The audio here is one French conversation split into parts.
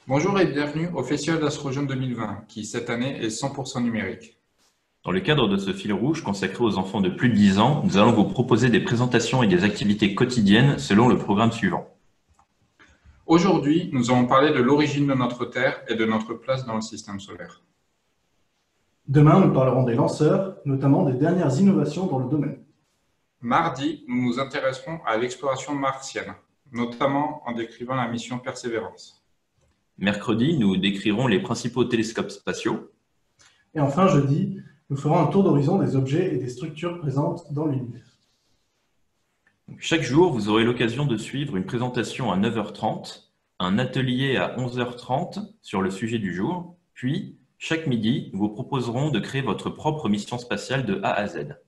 Bonjour et bienvenue au Festival d'Astrogène 2020, qui cette année est 100% numérique. Dans le cadre de ce fil rouge consacré aux enfants de plus de 10 ans, nous allons vous proposer des présentations et des activités quotidiennes selon le programme suivant. Aujourd'hui, nous allons parler de l'origine de notre Terre et de notre place dans le système solaire. Demain, nous parlerons des lanceurs, notamment des dernières innovations dans le domaine. Mardi, nous nous intéresserons à l'exploration martienne, notamment en décrivant la mission Persévérance. Mercredi, nous décrirons les principaux télescopes spatiaux. Et enfin, jeudi, nous ferons un tour d'horizon des objets et des structures présentes dans l'univers. Chaque jour, vous aurez l'occasion de suivre une présentation à 9h30, un atelier à 11h30 sur le sujet du jour, puis chaque midi, nous vous proposerons de créer votre propre mission spatiale de A à Z.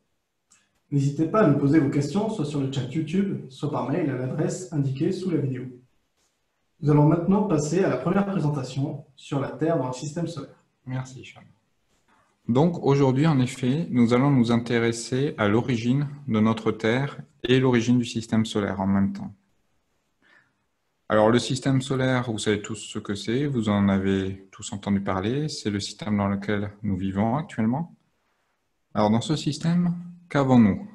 N'hésitez pas à nous poser vos questions, soit sur le chat YouTube, soit par mail à l'adresse indiquée sous la vidéo. Nous allons maintenant passer à la première présentation sur la Terre dans le système solaire. Merci, Sean. Donc aujourd'hui, en effet, nous allons nous intéresser à l'origine de notre Terre et l'origine du système solaire en même temps. Alors le système solaire, vous savez tous ce que c'est, vous en avez tous entendu parler, c'est le système dans lequel nous vivons actuellement. Alors dans ce système, qu'avons-nous?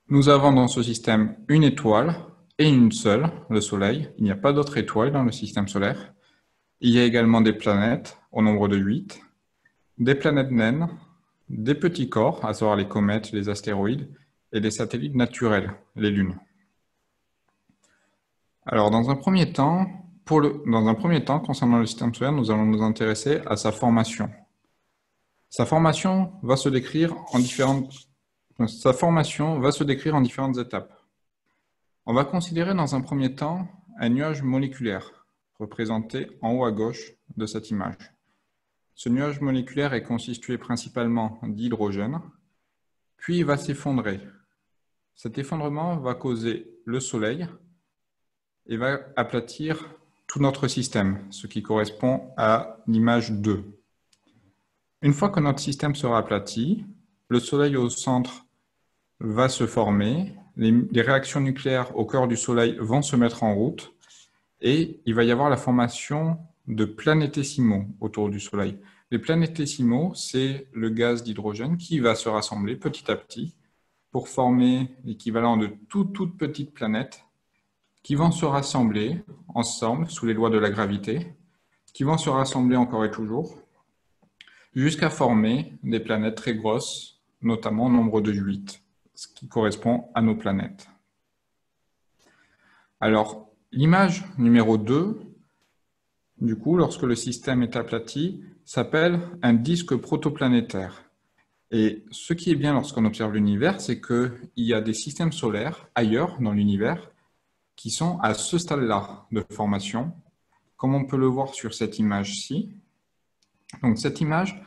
Nous avons dans ce système une étoile et une seule, le Soleil. Il n'y a pas d'autres étoiles dans le système solaire. Il y a également des planètes au nombre de 8, des planètes naines, des petits corps, à savoir les comètes, les astéroïdes, et des satellites naturels, les lunes. Alors, dans un premier temps, concernant le système solaire, nous allons nous intéresser à sa formation. Sa formation va se décrire en différentes étapes. On va considérer dans un premier temps un nuage moléculaire, représenté en haut à gauche de cette image. Ce nuage moléculaire est constitué principalement d'hydrogène, puis il va s'effondrer. Cet effondrement va causer le Soleil et va aplatir tout notre système, ce qui correspond à l'image 2. Une fois que notre système sera aplati, le Soleil au centre va se former, les réactions nucléaires au cœur du Soleil vont se mettre en route et il va y avoir la formation de planétésimaux autour du Soleil. Les planétésimaux, c'est le gaz d'hydrogène qui va se rassembler petit à petit pour former l'équivalent de toutes petites planètes qui vont se rassembler ensemble sous les lois de la gravité, qui vont se rassembler encore et toujours, jusqu'à former des planètes très grosses, notamment au nombre de 8, ce qui correspond à nos planètes. Alors, l'image numéro 2, du coup, lorsque le système est aplati, s'appelle un disque protoplanétaire. Et ce qui est bien lorsqu'on observe l'univers, c'est qu'il y a des systèmes solaires ailleurs dans l'univers qui sont à ce stade-là de formation, comme on peut le voir sur cette image-ci. Donc cette image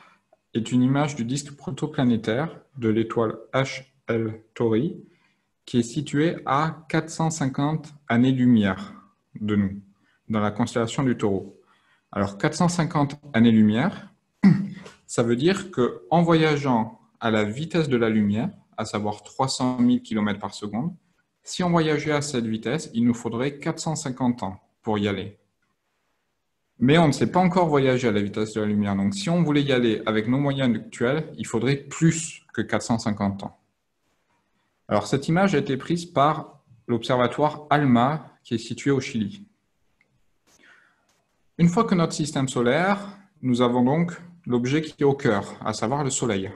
est une image du disque protoplanétaire de l'étoile HL Tauri, qui est située à 450 années-lumière de nous, dans la constellation du Taureau. Alors 450 années-lumière, ça veut dire qu'en voyageant à la vitesse de la lumière, à savoir 300 000 km par seconde, si on voyageait à cette vitesse, il nous faudrait 450 ans pour y aller. Mais on ne sait pas encore voyager à la vitesse de la lumière. Donc si on voulait y aller avec nos moyens actuels, il faudrait plus que 450 ans. Alors cette image a été prise par l'observatoire ALMA qui est situé au Chili. Une fois que notre système solaire, nous avons donc l'objet qui est au cœur, à savoir le Soleil.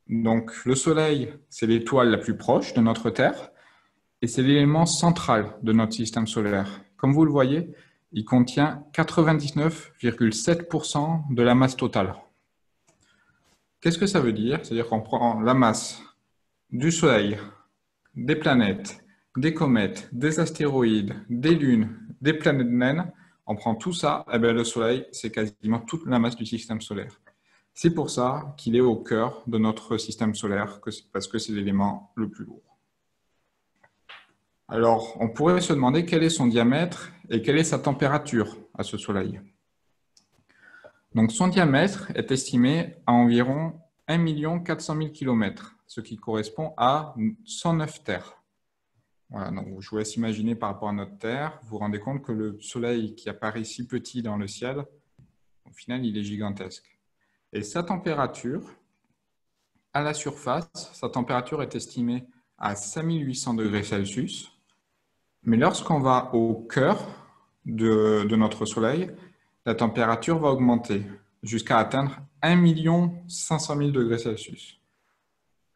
Donc le Soleil, c'est l'étoile la plus proche de notre Terre et c'est l'élément central de notre système solaire. Comme vous le voyez, il contient 99,7% de la masse totale. Qu'est-ce que ça veut dire? C'est-à-dire qu'on prend la masse du Soleil, des planètes, des comètes, des astéroïdes, des lunes, des planètes naines, on prend tout ça, et bien le Soleil, c'est quasiment toute la masse du système solaire. C'est pour ça qu'il est au cœur de notre système solaire, parce que c'est l'élément le plus lourd. Alors, on pourrait se demander quel est son diamètre et quelle est sa température à ce Soleil. Donc, son diamètre est estimé à environ 1 400 000 km, ce qui correspond à 109 terres. Voilà, donc je vous laisse imaginer par rapport à notre Terre, vous vous rendez compte que le Soleil qui apparaît si petit dans le ciel, au final, il est gigantesque. Et sa température, à la surface, sa température est estimée à 5800 degrés Celsius. Mais lorsqu'on va au cœur de notre Soleil, la température va augmenter jusqu'à atteindre 1 500 000 degrés Celsius.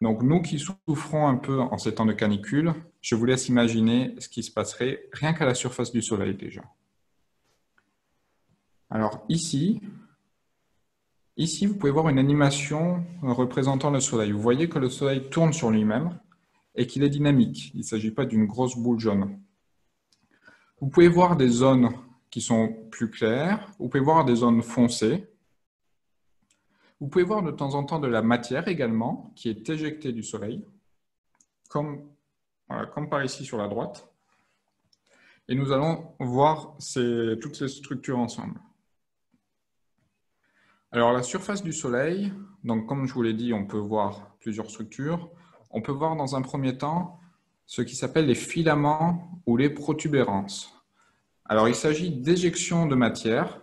Donc, nous qui souffrons un peu en ces temps de canicule, je vous laisse imaginer ce qui se passerait rien qu'à la surface du Soleil déjà. Alors ici, vous pouvez voir une animation représentant le Soleil. Vous voyez que le Soleil tourne sur lui-même et qu'il est dynamique. Il ne s'agit pas d'une grosse boule jaune. Vous pouvez voir des zones qui sont plus claires. Vous pouvez voir des zones foncées. Vous pouvez voir de temps en temps de la matière également qui est éjectée du Soleil, comme par ici sur la droite. Et nous allons voir toutes ces structures ensemble. Alors la surface du Soleil, donc comme je vous l'ai dit, on peut voir plusieurs structures. On peut voir dans un premier temps ce qui s'appelle les filaments ou les protubérances. Alors il s'agit d'éjections de matière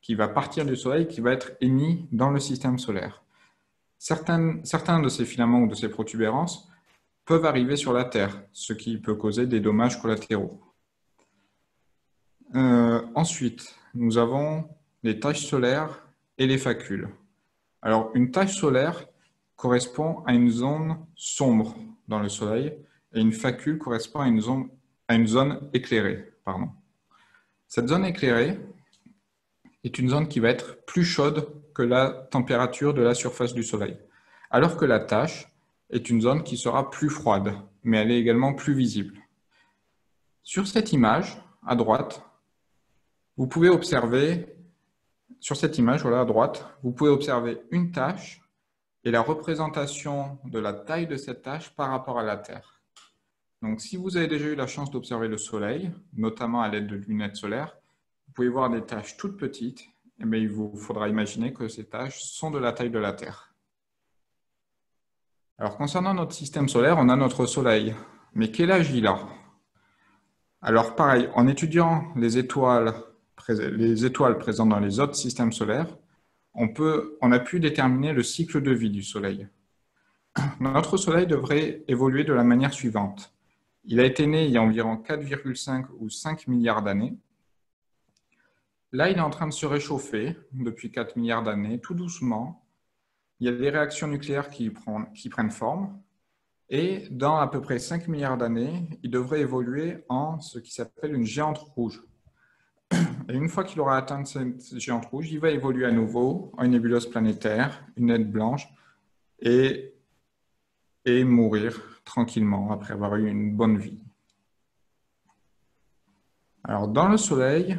qui va partir du Soleil, qui va être émis dans le système solaire. Certains de ces filaments ou de ces protubérances peuvent arriver sur la Terre, ce qui peut causer des dommages collatéraux. Ensuite, nous avons les taches solaires et les facules. Alors, une tache solaire correspond à une zone sombre dans le Soleil et une facule correspond à une zone éclairée. Cette zone éclairée est une zone qui va être plus chaude que la température de la surface du Soleil, alors que la tache est une zone qui sera plus froide, mais elle est également plus visible. Sur cette image, à droite, vous pouvez observer, à droite, vous pouvez observer une tache et la représentation de la taille de cette tache par rapport à la Terre. Donc, si vous avez déjà eu la chance d'observer le Soleil, notamment à l'aide de lunettes solaires, vous pouvez voir des taches toutes petites, mais il vous faudra imaginer que ces taches sont de la taille de la Terre. Alors, concernant notre système solaire, on a notre Soleil. Mais quel âge il a? Alors, pareil, en étudiant les étoiles présentes dans les autres systèmes solaires, on a pu déterminer le cycle de vie du Soleil. Notre Soleil devrait évoluer de la manière suivante. Il a été né il y a environ 4,5 ou 5 milliards d'années. Là, il est en train de se réchauffer depuis 4 milliards d'années, tout doucement. Il y a des réactions nucléaires qui prennent forme. Et dans à peu près 5 milliards d'années, il devrait évoluer en ce qui s'appelle une géante rouge. Et une fois qu'il aura atteint cette géante rouge, il va évoluer à nouveau en une nébuleuse planétaire, une naine blanche, et mourir tranquillement après avoir eu une bonne vie. Alors, dans le Soleil,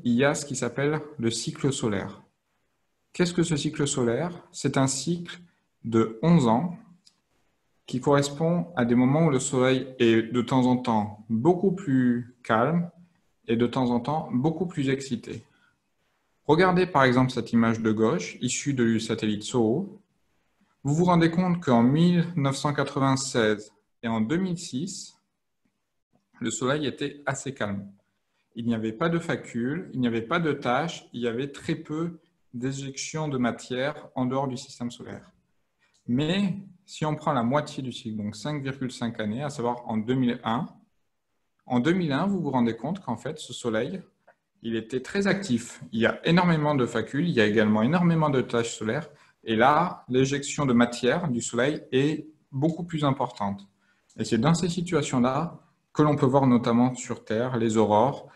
il y a ce qui s'appelle le cycle solaire. Qu'est-ce que ce cycle solaire? C'est un cycle de 11 ans qui correspond à des moments où le Soleil est de temps en temps beaucoup plus calme et de temps en temps beaucoup plus excité. Regardez par exemple cette image de gauche, issue du satellite SOHO. Vous vous rendez compte qu'en 1996 et en 2006, le Soleil était assez calme. Il n'y avait pas de facules, il n'y avait pas de taches, il y avait très peu d'éjections de matière en dehors du système solaire. Mais si on prend la moitié du cycle, donc 5,5 années, à savoir en 2001, vous vous rendez compte qu'en fait, ce Soleil, il était très actif. Il y a énormément de facules, il y a également énormément de taches solaires. Et là, l'éjection de matière du Soleil est beaucoup plus importante. Et c'est dans ces situations-là que l'on peut voir notamment sur Terre les aurores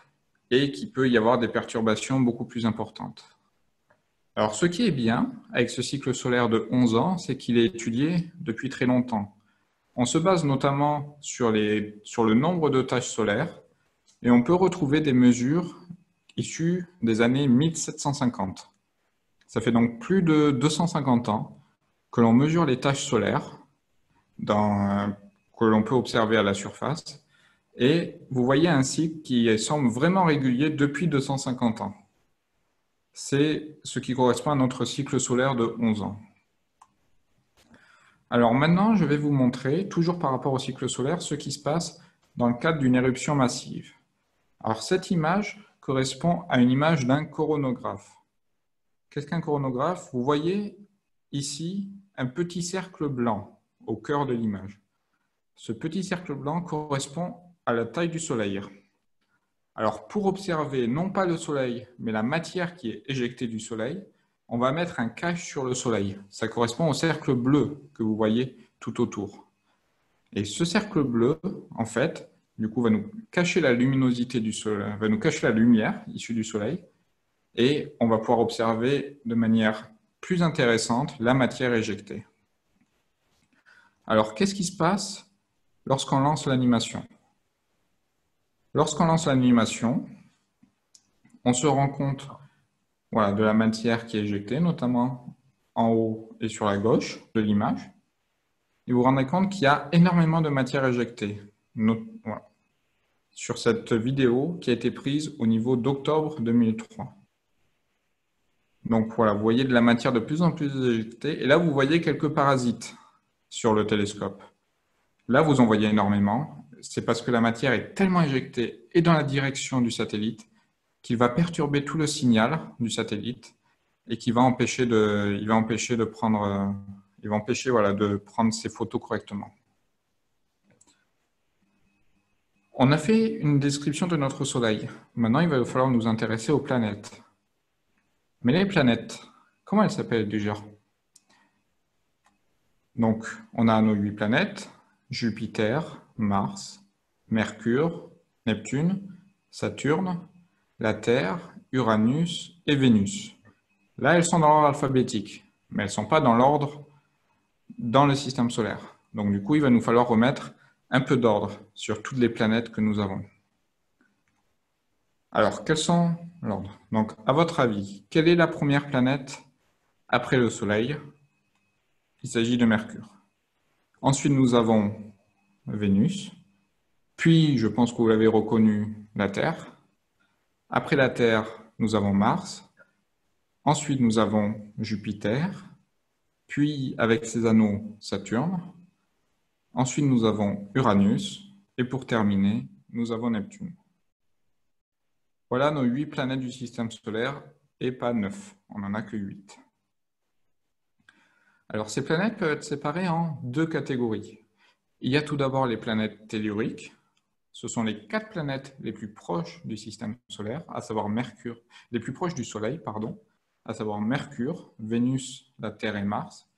et qu'il peut y avoir des perturbations beaucoup plus importantes. Alors, ce qui est bien avec ce cycle solaire de 11 ans, c'est qu'il est étudié depuis très longtemps. On se base notamment sur le nombre de taches solaires et on peut retrouver des mesures issues des années 1750. Ça fait donc plus de 250 ans que l'on mesure les taches solaires que l'on peut observer à la surface. Et vous voyez un cycle qui semble vraiment régulier depuis 250 ans. C'est ce qui correspond à notre cycle solaire de 11 ans. Alors maintenant, je vais vous montrer, toujours par rapport au cycle solaire, ce qui se passe dans le cadre d'une éruption massive. Alors cette image correspond à une image d'un coronographe. Qu'est-ce qu'un coronographe? Vous voyez ici un petit cercle blanc au cœur de l'image. Ce petit cercle blanc correspond à la taille du Soleil. Alors pour observer non pas le Soleil, mais la matière qui est éjectée du Soleil, on va mettre un cache sur le Soleil. Ça correspond au cercle bleu que vous voyez tout autour. Et ce cercle bleu, en fait, du coup, va nous cacher la luminosité du Soleil, va nous cacher la lumière issue du Soleil, et on va pouvoir observer de manière plus intéressante la matière éjectée. Alors, qu'est-ce qui se passe lorsqu'on lance l'animation? Lorsqu'on lance l'animation, on se rend compte de la matière qui est éjectée, notamment en haut et sur la gauche de l'image. Et vous vous rendez compte qu'il y a énormément de matière éjectée sur cette vidéo qui a été prise au niveau d'octobre 2003. Donc voilà, vous voyez de la matière de plus en plus éjectée. Et là, vous voyez quelques parasites sur le télescope. Là, vous en voyez énormément. C'est parce que la matière est tellement éjectée et dans la direction du satellite qu'il va perturber tout le signal du satellite et qu'il va empêcher de prendre ces photos correctement. On a fait une description de notre Soleil. Maintenant, il va falloir nous intéresser aux planètes. Mais les planètes, comment elles s'appellent déjà? Donc, on a nos 8 planètes, Jupiter, Mars, Mercure, Neptune, Saturne, la Terre, Uranus et Vénus. Là, elles sont dans l'ordre alphabétique, mais elles ne sont pas dans l'ordre dans le système solaire. Donc, du coup, il va nous falloir remettre un peu d'ordre sur toutes les planètes que nous avons. Alors, quels sont l'ordre? Donc, à votre avis, quelle est la première planète après le Soleil? Il s'agit de Mercure. Ensuite, nous avons Vénus. Puis, je pense que vous l'avez reconnu, la Terre. Après la Terre, nous avons Mars. Ensuite, nous avons Jupiter. Puis, avec ses anneaux, Saturne. Ensuite, nous avons Uranus. Et pour terminer, nous avons Neptune. Voilà nos 8 planètes du système solaire, et pas 9. On n'en a que 8. Alors, ces planètes peuvent être séparées en 2 catégories. Il y a tout d'abord les planètes telluriques. Ce sont les 4 planètes les plus proches du système solaire, à savoir Mercure, les plus proches du Soleil, pardon, à savoir Mercure, Vénus, la Terre et Mars.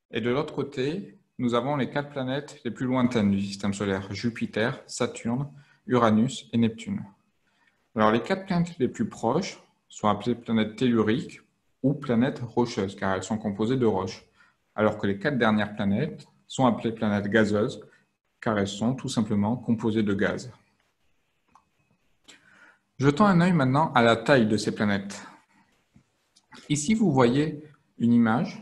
Et de l'autre côté, nous avons les 4 planètes les plus lointaines du système solaire, Jupiter, Saturne, Uranus et Neptune. Alors, les 4 planètes les plus proches sont appelées planètes telluriques ou planètes rocheuses, car elles sont composées de roches, alors que les 4 dernières planètes sont appelées planètes gazeuses, car elles sont tout simplement composées de gaz. Jetons un œil maintenant à la taille de ces planètes. Ici, vous voyez une image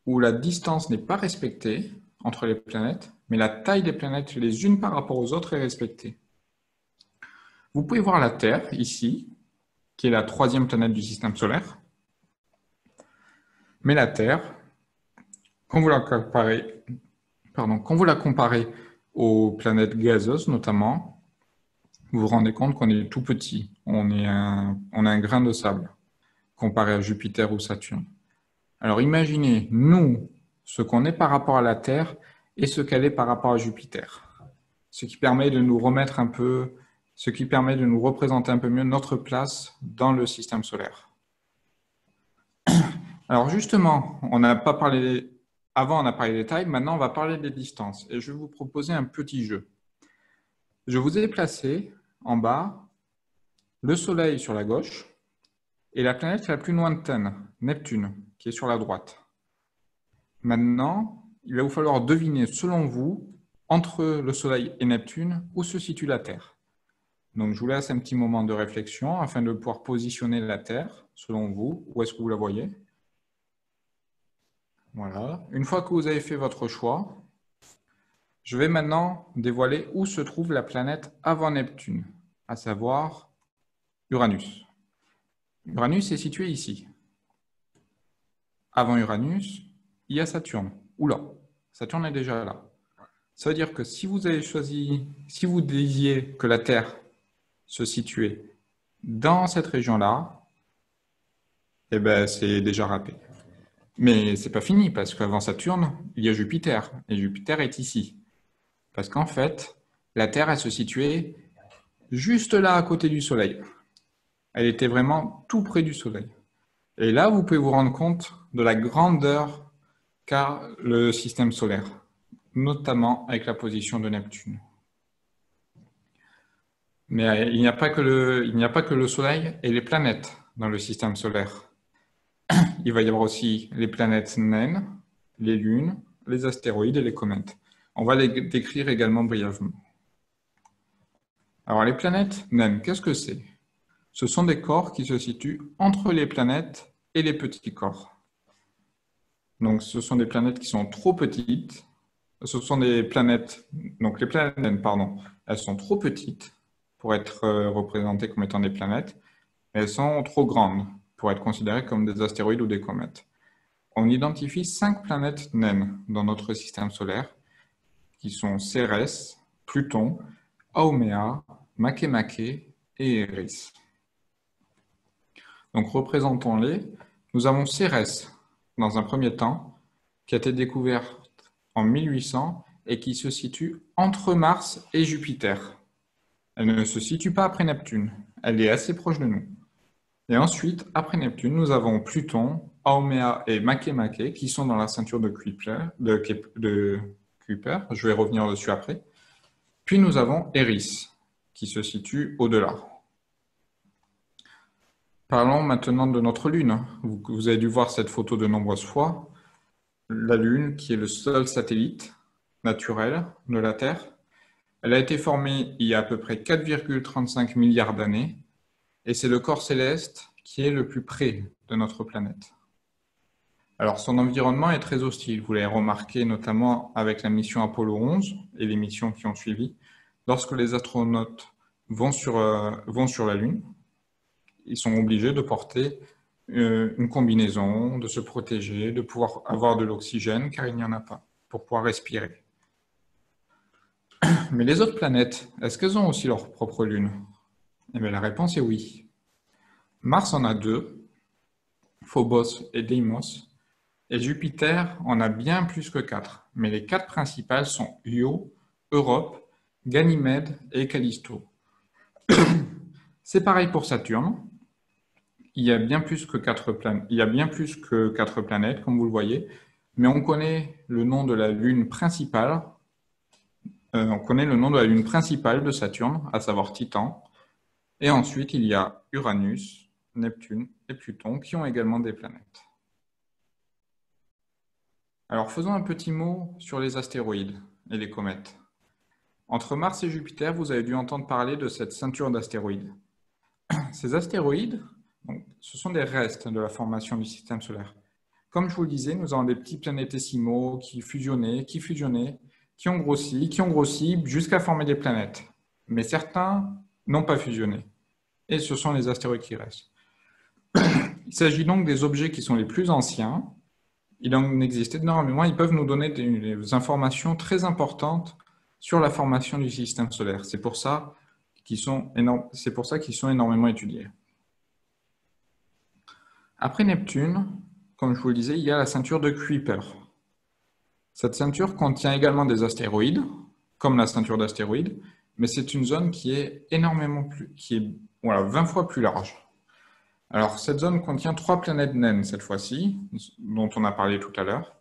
où la distance n'est pas respectée entre les planètes, mais la taille des planètes les unes par rapport aux autres est respectée. Vous pouvez voir la Terre ici, qui est la 3e planète du système solaire. Mais la Terre, quand vous la comparez aux planètes gazeuses notamment, vous vous rendez compte qu'on est tout petit. On a un grain de sable comparé à Jupiter ou Saturne. Alors imaginez, nous, ce qu'on est par rapport à la Terre et ce qu'elle est par rapport à Jupiter. Ce qui permet de nous remettre un peu, ce qui permet de nous représenter un peu mieux notre place dans le système solaire. Alors justement, on n'a pas parlé, avant on a parlé des tailles, maintenant on va parler des distances. Et je vais vous proposer un petit jeu. Je vous ai placé en bas le Soleil sur la gauche et la planète la plus lointaine, Neptune, qui est sur la droite. Maintenant, il va vous falloir deviner, selon vous, entre le Soleil et Neptune, où se situe la Terre. Donc, je vous laisse un petit moment de réflexion afin de pouvoir positionner la Terre, selon vous. Où est-ce que vous la voyez? Voilà. Une fois que vous avez fait votre choix, je vais maintenant dévoiler où se trouve la planète avant Neptune, à savoir Uranus. Uranus est situé ici. Avant Uranus, il y a Saturne. Oula, Saturne est déjà là. Ça veut dire que si vous disiez que la Terre se situait dans cette région-là, eh ben, c'est déjà râpé. Mais c'est pas fini, parce qu'avant Saturne, il y a Jupiter, et Jupiter est ici. Parce qu'en fait, la Terre, elle se situait juste là, à côté du Soleil. Elle était vraiment tout près du Soleil. Et là, vous pouvez vous rendre compte de la grandeur qu'a le système solaire, notamment avec la position de Neptune. Mais il n'y a pas que le Soleil et les planètes dans le système solaire. Il va y avoir aussi les planètes naines, les lunes, les astéroïdes et les comètes. On va les décrire également brièvement. Alors, les planètes naines, qu'est-ce que c'est? Ce sont des corps qui se situent entre les planètes et les petits corps. Donc, ce sont des planètes qui sont trop petites. Ce sont des planètes, donc les planètes naines, pardon, elles sont trop petites pour être représentées comme étant des planètes, mais elles sont trop grandes pour être considérées comme des astéroïdes ou des comètes. On identifie 5 planètes naines dans notre système solaire, qui sont Cérès, Pluton, Haumea, Makemake et Eris. Donc représentons-les. Nous avons Cérès, dans un premier temps, qui a été découverte en 1800 et qui se situe entre Mars et Jupiter. Elle ne se situe pas après Neptune, elle est assez proche de nous. Et ensuite, après Neptune, nous avons Pluton, Haumea et Makemake qui sont dans la ceinture de Kuiper. Je vais revenir dessus après. Puis nous avons Eris qui se situe au-delà. Parlons maintenant de notre Lune. Vous avez dû voir cette photo de nombreuses fois. La Lune, qui est le seul satellite naturel de la Terre, elle a été formée il y a à peu près 4,35 milliards d'années et c'est le corps céleste qui est le plus près de notre planète. Alors son environnement est très hostile, vous l'avez remarqué notamment avec la mission Apollo 11 et les missions qui ont suivi. Lorsque les astronautes vont sur la Lune, ils sont obligés de porter une combinaison, de se protéger, de pouvoir avoir de l'oxygène, car il n'y en a pas, pour pouvoir respirer. Mais les autres planètes, est-ce qu'elles ont aussi leur propre lune? Eh bien, la réponse est oui. Mars en a 2, Phobos et Deimos, et Jupiter en a bien plus que 4, mais les 4 principales sont Io, Europe, Ganymède et Callisto. C'est pareil pour Saturne. Il y a bien plus que 4 planètes, comme vous le voyez, mais on connaît le nom de la lune principale. De Saturne, à savoir Titan. Et ensuite, il y a Uranus, Neptune et Pluton, qui ont également des planètes. Alors, faisons un petit mot sur les astéroïdes et les comètes. Entre Mars et Jupiter, vous avez dû entendre parler de cette ceinture d'astéroïdes. Ces astéroïdes, ce sont des restes de la formation du système solaire. Comme je vous le disais, nous avons des petits planétésimaux qui fusionnaient, qui ont grossi jusqu'à former des planètes. Mais certains n'ont pas fusionné. Et ce sont les astéroïdes qui restent. Il s'agit donc des objets qui sont les plus anciens. Il en existe énormément. Ils peuvent nous donner des informations très importantes sur la formation du système solaire. C'est pour ça qu'ils sont énormément étudiés. Après Neptune, comme je vous le disais, il y a la ceinture de Kuiper. Cette ceinture contient également des astéroïdes, comme la ceinture d'astéroïdes, mais c'est une zone qui est 20 fois plus large. Alors, cette zone contient 3 planètes naines cette fois-ci, dont on a parlé tout à l'heure.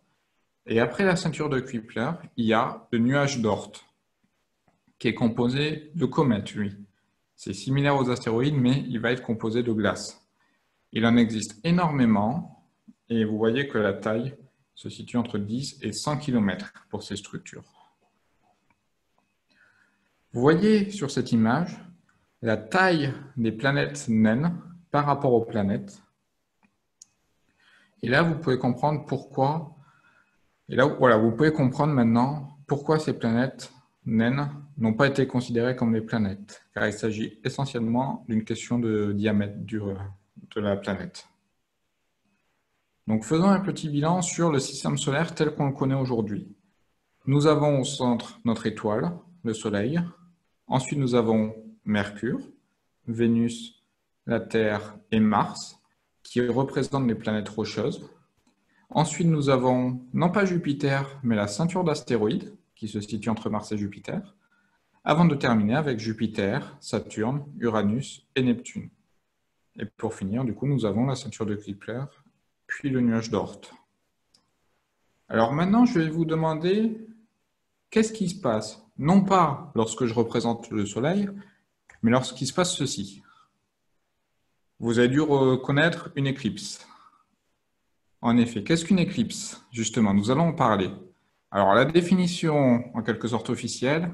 Et après la ceinture de Kuiper, il y a le nuage d'Oort, qui est composé de comètes, lui. C'est similaire aux astéroïdes, mais il va être composé de glace. Il en existe énormément, et vous voyez que la taille se situe entre 10 et 100 km pour ces structures. Vous voyez sur cette image la taille des planètes naines par rapport aux planètes. Et là, vous pouvez comprendre pourquoi. Et là, voilà, vous pouvez comprendre maintenant pourquoi ces planètes naines n'ont pas été considérées comme des planètes, car il s'agit essentiellement d'une question de diamètre de la planète. Donc, faisons un petit bilan sur le système solaire tel qu'on le connaît aujourd'hui. Nous avons au centre notre étoile, le Soleil. Ensuite, nous avons Mercure, Vénus, la Terre et Mars, qui représentent les planètes rocheuses. Ensuite, nous avons, non pas Jupiter, mais la ceinture d'astéroïdes, qui se situe entre Mars et Jupiter, avant de terminer avec Jupiter, Saturne, Uranus et Neptune. Et pour finir, du coup, nous avons la ceinture de Kepler, puis le nuage d'Oort. Alors maintenant, je vais vous demander qu'est-ce qui se passe, non pas lorsque je représente le Soleil, mais lorsqu'il se passe ceci. Vous avez dû reconnaître une éclipse. En effet, qu'est-ce qu'une éclipse? Justement, nous allons en parler. Alors, la définition, en quelque sorte officielle,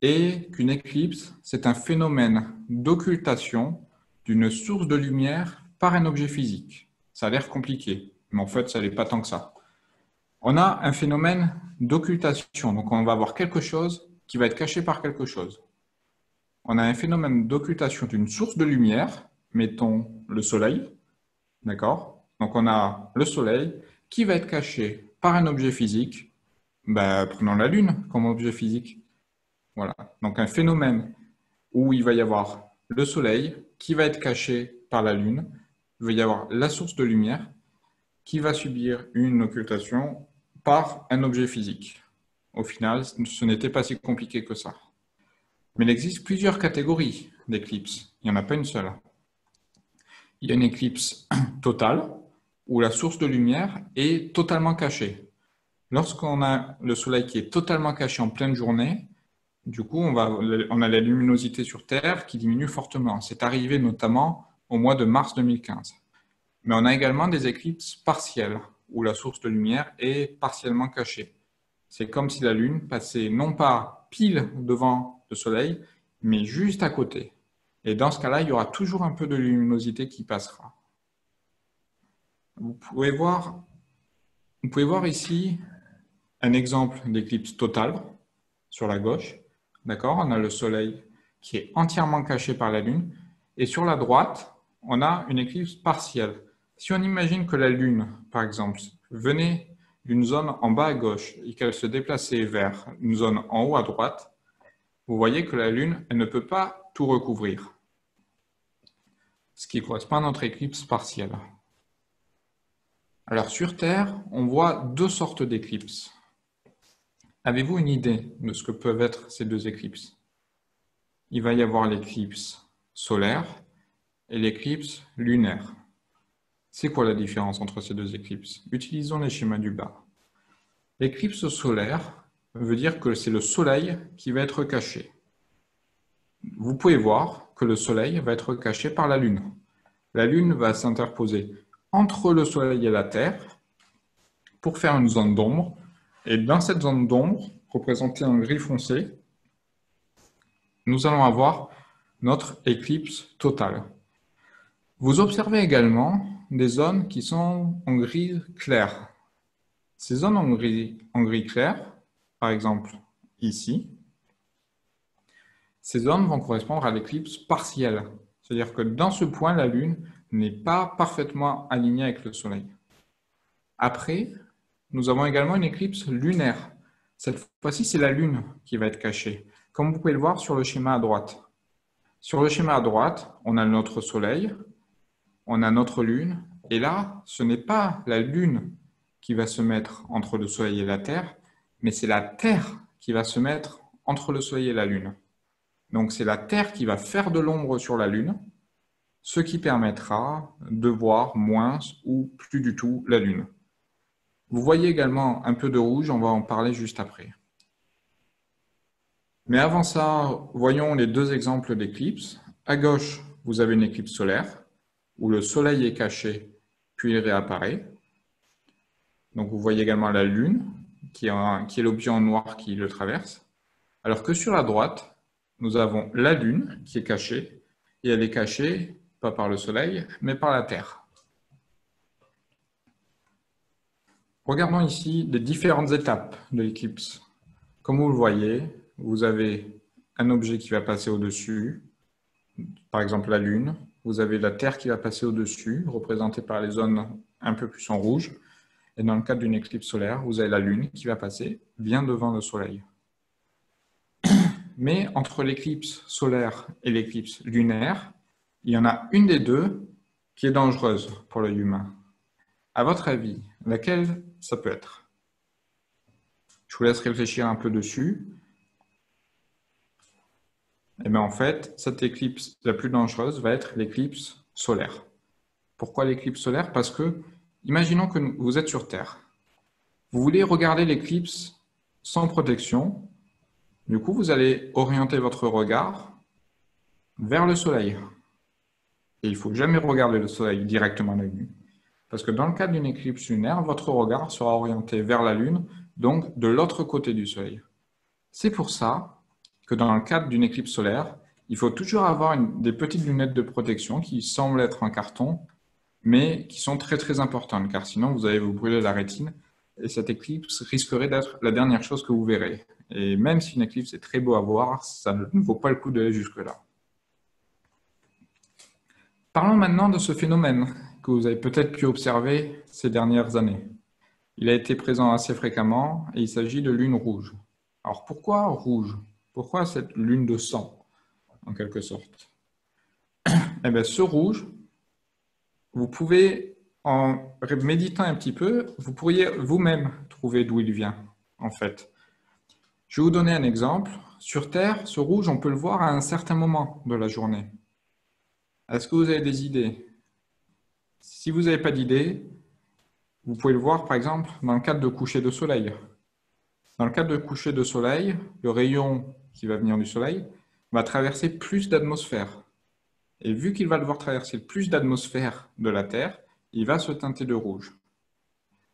est qu'une éclipse, c'est un phénomène d'occultation d'une source de lumière par un objet physique. Ça a l'air compliqué, mais en fait, ça n'est pas tant que ça. On a un phénomène d'occultation, donc on va avoir quelque chose qui va être caché par quelque chose. On a un phénomène d'occultation d'une source de lumière, mettons le Soleil, d'accord? Donc on a le Soleil qui va être caché par un objet physique, prenons la Lune comme objet physique. Voilà, donc un phénomène où il va y avoir le Soleil qui va être caché par la Lune, il va y avoir la source de lumière qui va subir une occultation par un objet physique. Au final, ce n'était pas si compliqué que ça. Mais il existe plusieurs catégories d'éclipses. Il n'y en a pas une seule. Il y a une éclipse totale, où la source de lumière est totalement cachée. Lorsqu'on a le Soleil qui est totalement caché en pleine journée, du coup, on a la luminosité sur Terre qui diminue fortement. C'est arrivé notamment au mois de mars 2015. Mais on a également des éclipses partielles, où la source de lumière est partiellement cachée. C'est comme si la Lune passait non pas pile devant le Soleil, mais juste à côté. Et dans ce cas-là, il y aura toujours un peu de luminosité qui passera. Vous pouvez voir ici un exemple d'éclipse totale sur la gauche. D'accord? On a le Soleil qui est entièrement caché par la Lune. Et sur la droite, on a une éclipse partielle. Si on imagine que la Lune, par exemple, venait d'une zone en bas à gauche et qu'elle se déplaçait vers une zone en haut à droite, vous voyez que la Lune, elle ne peut pas tout recouvrir, ce qui correspond à notre éclipse partielle. Alors sur Terre, on voit deux sortes d'éclipses. Avez-vous une idée de ce que peuvent être ces deux éclipses? Il va y avoir l'éclipse solaire et l'éclipse lunaire. C'est quoi la différence entre ces deux éclipses? Utilisons les schémas du bas. L'éclipse solaire veut dire que c'est le Soleil qui va être caché. Vous pouvez voir que le Soleil va être caché par la Lune. La Lune va s'interposer entre le Soleil et la Terre pour faire une zone d'ombre. Et dans cette zone d'ombre, représentée en gris foncé, nous allons avoir notre éclipse totale. Vous observez également des zones qui sont en gris clair. Ces zones en gris clair, par exemple ici, ces zones vont correspondre à l'éclipse partielle. C'est-à-dire que dans ce point, la Lune n'est pas parfaitement alignée avec le Soleil. Après, nous avons également une éclipse lunaire. Cette fois-ci, c'est la Lune qui va être cachée, comme vous pouvez le voir sur le schéma à droite. Sur le schéma à droite, on a notre Soleil, on a notre Lune, et là, ce n'est pas la Lune qui va se mettre entre le Soleil et la Terre, mais c'est la Terre qui va se mettre entre le Soleil et la Lune. Donc c'est la Terre qui va faire de l'ombre sur la Lune, ce qui permettra de voir moins ou plus du tout la Lune. Vous voyez également un peu de rouge, on va en parler juste après. Mais avant ça, voyons les deux exemples d'éclipses. À gauche, vous avez une éclipse solaire, où le Soleil est caché, puis il réapparaît. Donc vous voyez également la Lune, qui est l'objet en noir qui le traverse. Alors que sur la droite, nous avons la Lune qui est cachée, et elle est cachée, pas par le Soleil, mais par la Terre. Regardons ici les différentes étapes de l'éclipse. Comme vous le voyez, vous avez un objet qui va passer au-dessus, par exemple la Lune. Vous avez la Terre qui va passer au-dessus, représentée par les zones un peu plus en rouge. Et dans le cadre d'une éclipse solaire, vous avez la Lune qui va passer bien devant le Soleil. Mais entre l'éclipse solaire et l'éclipse lunaire, il y en a une des deux qui est dangereuse pour l'œil humain. À votre avis, laquelle ça peut être? Je vous laisse réfléchir un peu dessus. Et bien en fait, cette éclipse la plus dangereuse va être l'éclipse solaire. Pourquoi l'éclipse solaire? Parce que, imaginons que vous êtes sur Terre. Vous voulez regarder l'éclipse sans protection. Du coup, vous allez orienter votre regard vers le Soleil. Et il ne faut jamais regarder le Soleil directement à l'œil nu. Parce que dans le cadre d'une éclipse lunaire, votre regard sera orienté vers la Lune, donc de l'autre côté du Soleil. C'est pour ça que dans le cadre d'une éclipse solaire, il faut toujours avoir des petites lunettes de protection qui semblent être en carton, mais qui sont très très importantes, car sinon vous allez vous brûler la rétine, et cette éclipse risquerait d'être la dernière chose que vous verrez. Et même si une éclipse est très beau à voir, ça ne vaut pas le coup d'aller jusque-là. Parlons maintenant de ce phénomène que vous avez peut-être pu observer ces dernières années. Il a été présent assez fréquemment et il s'agit de lune rouge. Alors pourquoi rouge? Pourquoi cette lune de sang, en quelque sorte? Eh bien, ce rouge, vous pouvez, en méditant un petit peu, vous pourriez vous-même trouver d'où il vient, en fait. Je vais vous donner un exemple. Sur Terre, ce rouge, on peut le voir à un certain moment de la journée. Est-ce que vous avez des idées? Si vous n'avez pas d'idées, vous pouvez le voir, par exemple, dans le cadre de coucher de soleil. Dans le cadre de coucher de soleil, le rayon qui va venir du soleil va traverser plus d'atmosphère. Et vu qu'il va devoir traverser plus d'atmosphère de la Terre, il va se teinter de rouge.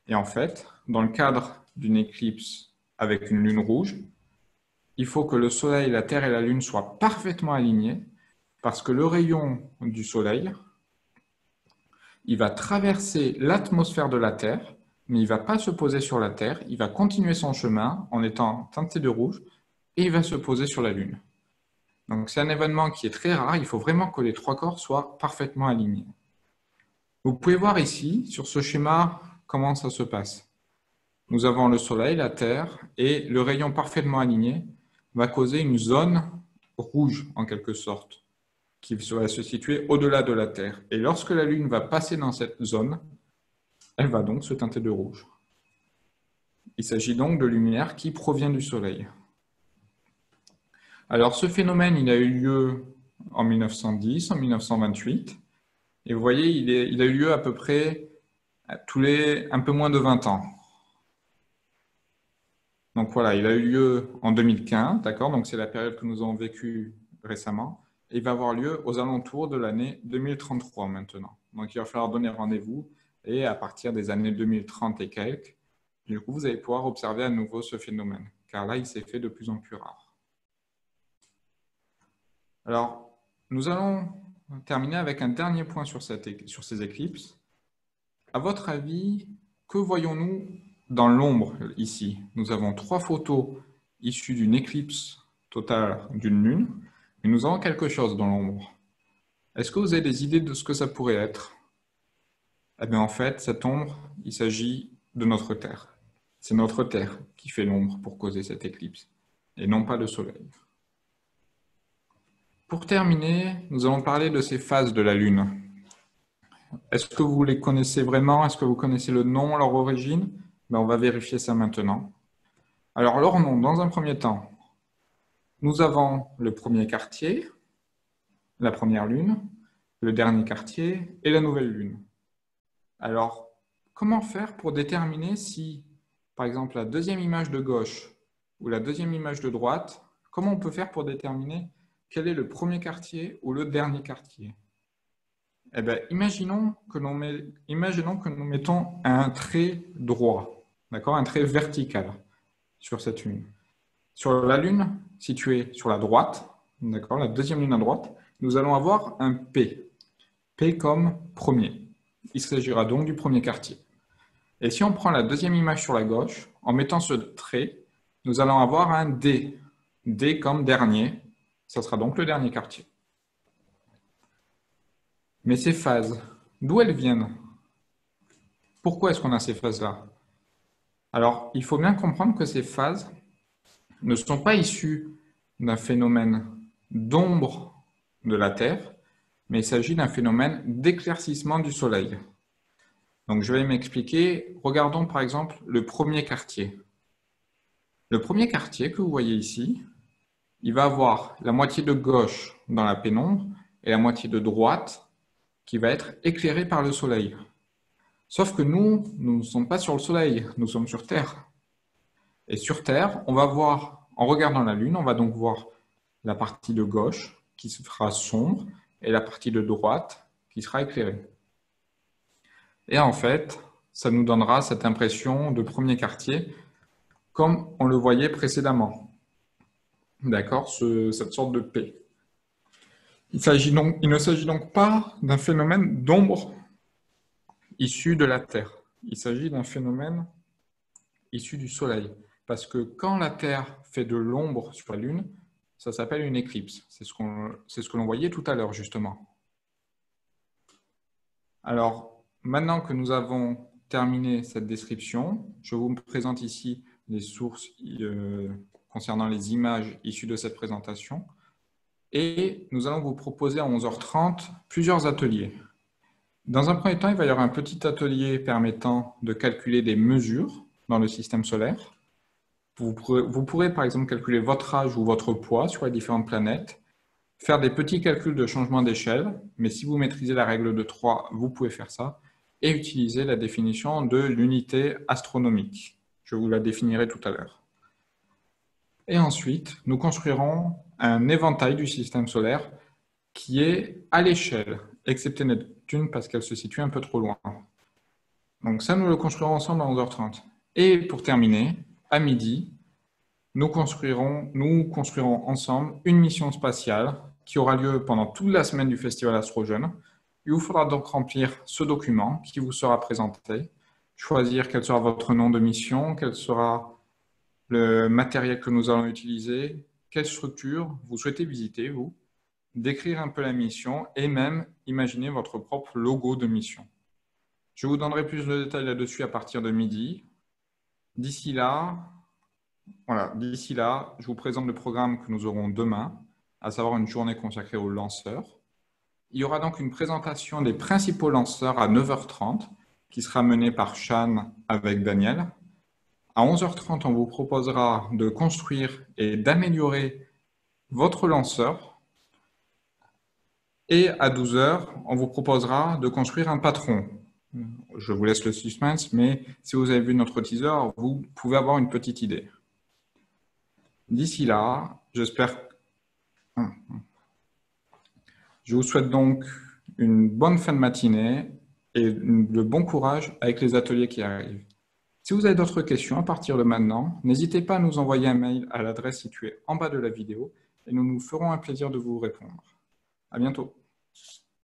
Et en fait, dans le cadre d'une éclipse avec une lune rouge, il faut que le soleil, la Terre et la Lune soient parfaitement alignés parce que le rayon du soleil, il va traverser l'atmosphère de la Terre, mais il ne va pas se poser sur la Terre, il va continuer son chemin en étant teinté de rouge et il va se poser sur la Lune. Donc c'est un événement qui est très rare, il faut vraiment que les trois corps soient parfaitement alignés. Vous pouvez voir ici, sur ce schéma, comment ça se passe. Nous avons le Soleil, la Terre, et le rayon parfaitement aligné va causer une zone rouge, en quelque sorte, qui va se situer au-delà de la Terre. Et lorsque la Lune va passer dans cette zone, elle va donc se teinter de rouge. Il s'agit donc de lumière qui provient du Soleil. Alors ce phénomène, il a eu lieu en 1910, en 1928, et vous voyez, il a eu lieu à peu près tous les un peu moins de 20 ans. Donc voilà, il a eu lieu en 2015, d'accord? Donc c'est la période que nous avons vécue récemment. Et il va avoir lieu aux alentours de l'année 2033 maintenant. Donc il va falloir donner rendez-vous et à partir des années 2030 et quelques, du coup, vous allez pouvoir observer à nouveau ce phénomène, car là, il s'est fait de plus en plus rare. Alors, nous allons terminer avec un dernier point sur ces éclipses. À votre avis, que voyons-nous dans l'ombre ici? Nous avons 3 photos issues d'une éclipse totale d'une lune, mais nous avons quelque chose dans l'ombre. Est-ce que vous avez des idées de ce que ça pourrait être? Eh bien, en fait, cette ombre, il s'agit de notre Terre. C'est notre Terre qui fait l'ombre pour causer cette éclipse, et non pas le Soleil. Pour terminer, nous allons parler de ces phases de la Lune. Est-ce que vous les connaissez vraiment? Est-ce que vous connaissez le nom, leur origine? Ben, on va vérifier ça maintenant. Alors, leur nom, dans un premier temps, nous avons le premier quartier, la première lune, le dernier quartier et la nouvelle lune. Alors, comment faire pour déterminer si, par exemple, la deuxième image de gauche ou la deuxième image de droite, comment on peut faire pour déterminer quel est le premier quartier ou le dernier quartier? Eh bien, imaginons que nous mettons un trait droit, d'accord, un trait vertical sur cette lune. Sur la lune située sur la droite, d'accord, la deuxième lune à droite, nous allons avoir un P. P comme premier. Il s'agira donc du premier quartier. Et si on prend la deuxième image sur la gauche, en mettant ce trait, nous allons avoir un D. D comme dernier, ça sera donc le dernier quartier. Mais ces phases, d'où elles viennent? Pourquoi est-ce qu'on a ces phases-là? Alors, il faut bien comprendre que ces phases ne sont pas issues d'un phénomène d'ombre de la Terre, mais il s'agit d'un phénomène d'éclaircissement du Soleil. Donc, je vais m'expliquer. Regardons par exemple le premier quartier. Le premier quartier que vous voyez ici, il va avoir la moitié de gauche dans la pénombre et la moitié de droite qui va être éclairée par le Soleil. Sauf que nous ne sommes pas sur le Soleil, nous sommes sur Terre. Et sur Terre, on va voir, en regardant la Lune, on va donc voir la partie de gauche qui sera sombre et la partie de droite qui sera éclairée. Et en fait, ça nous donnera cette impression de premier quartier comme on le voyait précédemment. D'accord, cette sorte de P. Il ne s'agit donc pas d'un phénomène d'ombre issu de la Terre. Il s'agit d'un phénomène issu du Soleil. Parce que quand la Terre fait de l'ombre sur la Lune, ça s'appelle une éclipse. C'est ce que l'on voyait tout à l'heure, justement. Alors, maintenant que nous avons terminé cette description, je vous présente ici les sources concernant les images issues de cette présentation. Et nous allons vous proposer à 11h30 plusieurs ateliers. Dans un premier temps, il va y avoir un petit atelier permettant de calculer des mesures dans le système solaire. Vous pourrez par exemple calculer votre âge ou votre poids sur les différentes planètes, faire des petits calculs de changement d'échelle, mais si vous maîtrisez la règle de 3, vous pouvez faire ça, et utiliser la définition de l'unité astronomique. Je vous la définirai tout à l'heure. Et ensuite, nous construirons un éventail du système solaire qui est à l'échelle, excepté Neptune parce qu'elle se situe un peu trop loin. Donc ça, nous le construirons ensemble à 11h30. Et pour terminer, à midi, nous construirons ensemble une mission spatiale qui aura lieu pendant toute la semaine du Festival AstroJeunes. Il vous faudra donc remplir ce document qui vous sera présenté, choisir quel sera votre nom de mission, quel sera le matériel que nous allons utiliser, quelle structure vous souhaitez visiter, vous, décrire un peu la mission et même imaginer votre propre logo de mission. Je vous donnerai plus de détails là-dessus à partir de midi. D'ici là, je vous présente le programme que nous aurons demain, à savoir une journée consacrée aux lanceurs. Il y aura donc une présentation des principaux lanceurs à 9h30 qui sera menée par Shan avec Daniel. À 11h30, on vous proposera de construire et d'améliorer votre lanceur. Et à 12h, on vous proposera de construire un patron. Je vous laisse le suspense, mais si vous avez vu notre teaser, vous pouvez avoir une petite idée. D'ici là, j'espère... Je vous souhaite donc une bonne fin de matinée et de bon courage avec les ateliers qui arrivent. Si vous avez d'autres questions à partir de maintenant, n'hésitez pas à nous envoyer un mail à l'adresse située en bas de la vidéo et nous nous ferons un plaisir de vous répondre. À bientôt.